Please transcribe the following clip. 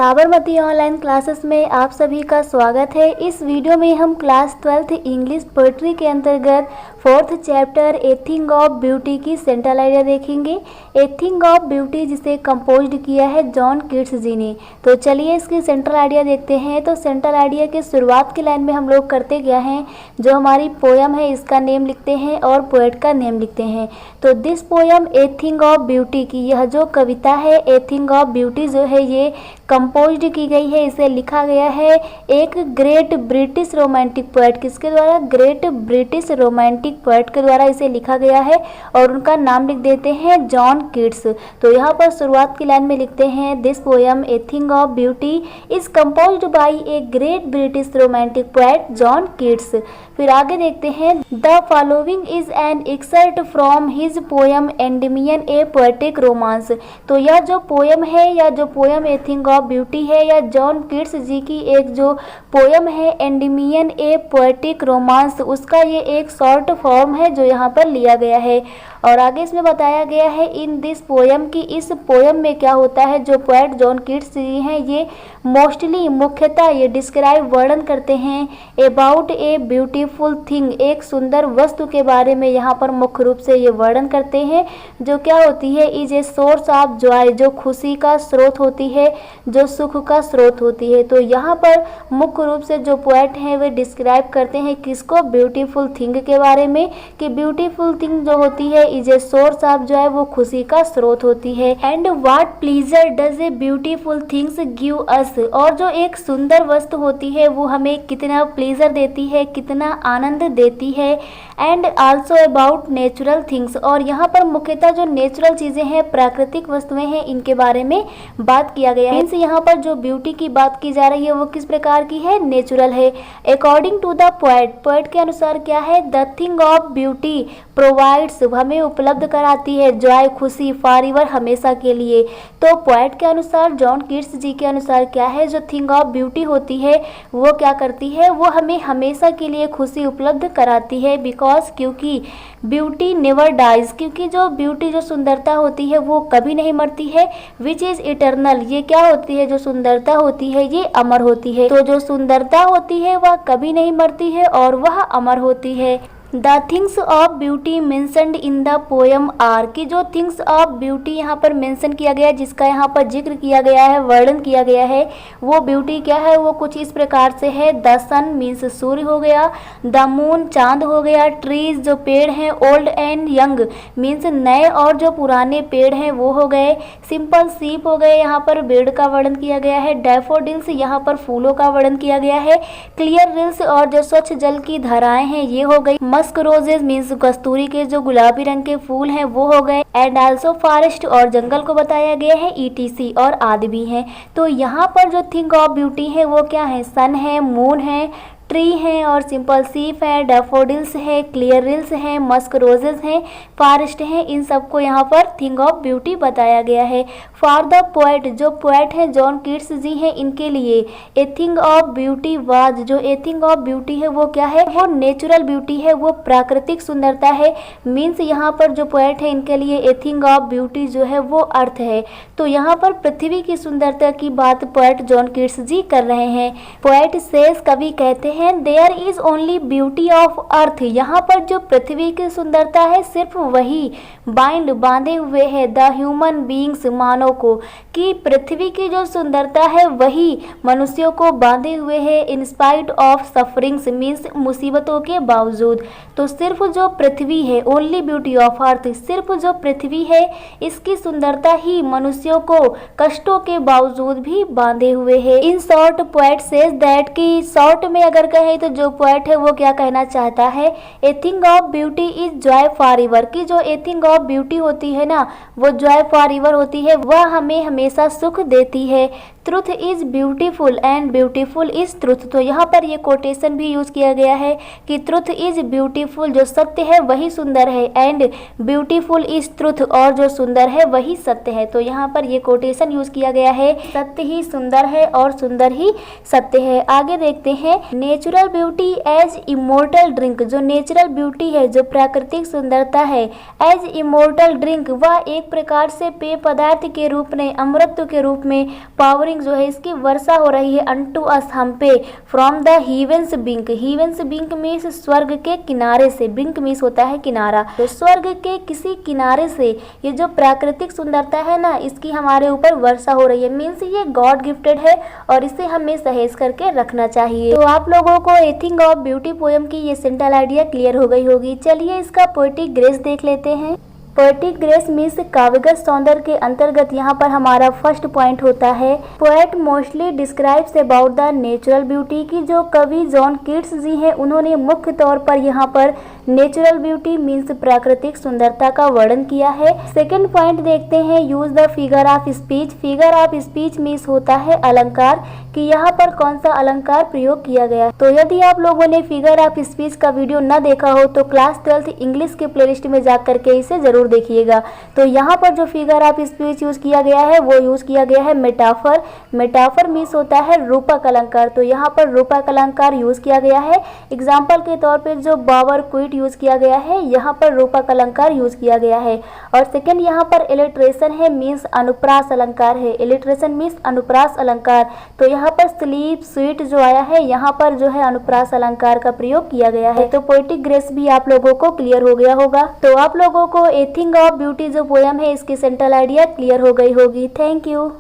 Sabarmati online classes में आप सभी का स्वागत है। इस वीडियो में हम क्लास 12th इंग्लिश पोएट्री के अंतर्गत 4th chapter A thing of beauty की सेंट्रल आइडिया देखेंगे। ए थिंग ऑफ ब्यूटी जिसे कंपोज्ड किया है जॉन कीट्स जी ने। तो चलिए इसकी सेंट्रल आइडिया देखते हैं। तो सेंट्रल आइडिया के शुरुआत की लाइन में हम लोग करते क्या हैं, जो हमारी पोयम है इसका नेम लिखते हैं और पोएट का नेम लिखते हैं। तो this poem a thing of beauty की यह जो कविता है ए थिंग ऑफ ब्यूटी जो है ये कंपोज्ड की गई है, इसे लिखा गया है एक ग्रेट ब्रिटिश रोमांटिक पोएट। किसके द्वारा? ग्रेट ब्रिटिश रोमांटिक पोएट के द्वारा इसे लिखा गया है और उनका नाम लिख देते हैं जॉन कीट्स। तो यहाँ पर शुरुआत की लाइन में लिखते हैं this poem a thing of beauty is composed by a great British romantic poet John Keats. फिर आगे देखते हैं the following is an excerpt from his poem Endymion a poetic romance. तो यह जो पोयम है या जो poem a thing of beauty है या जॉन कीट्स जी की एक जो पोयम है एंडेमियन ए पोएटिक रोमांस, उसका ये एक शॉर्ट फॉर्म है जो यहाँ पर लिया गया है। और आगे इसमें बताया गया है इन दिस पोयम की इस पोयम में क्या होता है, जो पोएट जॉन कीट्स जी हैं ये मोस्टली मुख्यतः ये डिस्क्राइब वर्णन करते हैं अबाउट ए ब्यूटीफुल थिंग, एक सुंदर वस्तु के बारे में यहाँ पर मुख्य रूप से ये वर्णन करते हैं, जो क्या होती है is a source of Joy, जो खुशी का स्रोत होती है, जो सुख का स्रोत होती है। तो यहाँ पर मुख्य रूप से जो पोएट हैं वे डिस्क्राइब करते हैं किसको, ब्यूटीफुल थिंग के बारे में, कि ब्यूटीफुल थिंग जो होती है is a source of Joy, वो खुशी का स्रोत होती है। And what pleaser does a beautiful things give us, और जो एक सुंदर वस्तु होती है वो हमें कितना प्लीजर देती है, कितना आनंद देती है। And also about natural things, और यहाँ पर मुख्यतः जो नेचुरल चीजें हैं, प्राकृतिक वस्तुएं हैं, इनके बारे में बात किया गया है। यहाँ पर जो ब्यूटी की बात की जा रही है वो किस प्रकार की है, नेचुरल है। According to the poet, poet के अनुसार क्या है, the thing of beauty provides, हमें उपलब्ध कराती है जॉय, खुशी, फॉरएवर, हमेशा के लिए। तो पोएट के अनुसार, जॉन कीट्स जी के अनुसार क्या है, जो थिंग ऑफ ब्यूटी होती है वो क्या करती है, वो हमें हमेशा के लिए खुशी उपलब्ध कराती है। बिकॉज, क्योंकि ब्यूटी नेवर डाइज, क्योंकि जो ब्यूटी जो सुंदरता होती है वो कभी नहीं मरती है। विच इज इटर्नल, ये क्या होती है, जो सुंदरता होती है ये अमर होती है। तो जो सुंदरता होती है वह कभी नहीं मरती है और वह अमर होती है। The things of beauty mentioned in the poem are, की जो थिंग्स ऑफ ब्यूटी यहाँ पर मेंशन किया गया है, जिसका यहाँ पर जिक्र किया गया है, वर्णन किया गया है, वो ब्यूटी क्या है, वो कुछ इस प्रकार से है। द सन मीन्स सूर्य हो गया, द मून चांद हो गया, ट्रीज जो पेड़ हैं, ओल्ड एंड यंग मीन्स नए और जो पुराने पेड़ हैं वो हो गए, सिंपल सीप हो गए, यहाँ पर बेड़ का वर्णन किया गया है, डैफोडिल्स यहाँ पर फूलों का वर्णन किया गया है, क्लियर रिल्स और जो स्वच्छ जल की धाराएं हैं ये हो गई, मस्क रोजेज मीन्स कस्तूरी के जो गुलाबी रंग के फूल हैं वो हो गए, एंड आल्सो फॉरेस्ट और जंगल को बताया गया है, ईटीसी और आदि भी हैं। तो यहाँ पर जो थिंग ऑफ ब्यूटी है वो क्या है, सन है, मून है, ट्री हैं और सिंपल सीप है, डैफोडिल्स है, क्लियर रिल्स हैं, मस्क रोजेस हैं, फॉरेस्ट हैं, इन सबको यहाँ पर थिंग ऑफ ब्यूटी बताया गया है। फॉर द पोएट, जो पोएट हैं जॉन कीट्स जी हैं, इनके लिए ए थिंग ऑफ ब्यूटी वाज, जो ए थिंग ऑफ ब्यूटी है वो क्या है, वो नेचुरल ब्यूटी है, वो प्राकृतिक सुंदरता है। मीन्स यहाँ पर जो पोएट है इनके लिए ए थिंग ऑफ ब्यूटी जो है वो अर्थ है। तो यहाँ पर पृथ्वी की सुंदरता की बात पोएट जॉन कीट्स जी कर रहे हैं। पोएट सेज, कवि कहते हैं, there is only beauty of earth, यहाँ पर जो पृथ्वी की सुंदरता है सिर्फ वही बाइंड बांधे हुए है द ह्यूमन बीइंग्स, मानव को, कि पृथ्वी की जो सुंदरता है वही मनुष्यों को बांधे हुए है in spite of sufferings means मुसीबतों के बावजूद। तो सिर्फ जो पृथ्वी है, ओनली ब्यूटी ऑफ अर्थ, सिर्फ जो पृथ्वी है इसकी सुंदरता ही मनुष्यों को कष्टों के बावजूद भी बांधे हुए है। In short poet says that, की शॉर्ट में अगर कहे तो जो पोएट है वो क्या कहना चाहता है, ए thing of beauty is Joy forever, की जो ए थिंग ऑफ ब्यूटी होती है ना वो जॉय फॉरएवर होती है, वह हमें हमेशा सुख देती है। Truth is beautiful and beautiful is truth, तो यहाँ पर ये कोटेशन भी यूज किया गया है कि ट्रुथ इज ब्यूटीफुल, जो सत्य है वही सुंदर है, एंड ब्यूटीफुल इज ट्रुथ, और जो सुंदर है वही सत्य है। तो यहाँ पर ये कोटेशन यूज किया गया है, सत्य ही सुंदर है और सुंदर ही सत्य है। आगे देखते हैं, natural beauty as immortal drink, जो नेचुरल ब्यूटी है, जो प्राकृतिक सुंदरता है, एज इमोर्टल ड्रिंक, वह एक प्रकार से पेय पदार्थ के रूप में, अमृत के रूप में पावरिंग जो है इसकी वर्षा हो रही है अनटू अस हम पे, फ्रॉम द हीवेंस बिंक। हीवेंस बिंक मीन्स स्वर्ग के किनारे से, बिंक मीन्स होता है किनारा, तो स्वर्ग के किसी किनारे से ये जो प्राकृतिक सुंदरता है ना इसकी हमारे ऊपर वर्षा हो रही है, मीन्स ये गॉड गिफ्टेड है और इसे हमें सहेज करके रखना चाहिए। तो आप लोगों को ए थिंग ऑफ ब्यूटी पोएम की ये सेंट्रल आइडिया क्लियर हो गई होगी। चलिए इसका पोएटिक ग्रेस देख लेते हैं। पोएटिक ग्रेस मीन्स काव्यगत सौंदर्य के अंतर्गत यहाँ पर हमारा फर्स्ट पॉइंट होता है, poet mostly describes about the natural beauty, की जो कवि जॉन कीट्स जी हैं उन्होंने मुख्य तौर पर यहाँ पर नेचुरल ब्यूटी मीन्स प्राकृतिक सुंदरता का वर्णन किया है। सेकंड पॉइंट देखते हैं, use the figure of speech. Figure of speech means होता है अलंकार, कि यहाँ पर कौन सा अलंकार प्रयोग किया गया। तो यदि आप लोगों ने फिगर ऑफ स्पीच का वीडियो न देखा हो तो क्लास 12th इंग्लिश के प्लेलिस्ट में जा करके इसे जरूर देखिएगा। तो यहाँ पर जो फिगर ऑफ स्पीच यूज किया गया है वो यूज किया गया है मेटाफर। मेटाफर मीन्स होता है रूपक अलंकार, तो यहाँ पर रूपक अलंकार यूज किया गया है। एग्जाम्पल के तौर पर जो बावर क्विट यूज किया गया है यहाँ पर रूपक अलंकार यूज किया गया है। और सेकंड यहाँ पर इलिट्रेशन है मीन्स अनुप्रास अलंकार है, इलिट्रेशन मीन्स अनुप्रास अलंकार, तो यहाँ पर स्लीप स्वीट जो आया है यहाँ पर जो है अनुप्रास अलंकार का प्रयोग किया गया है। तो पोएटिक ग्रेस भी आप लोगों को क्लियर हो गया होगा। तो आप लोगों को ए थिंग ऑफ ब्यूटी जो पोयम है इसकी सेंट्रल आइडिया क्लियर हो गई होगी। Thank you.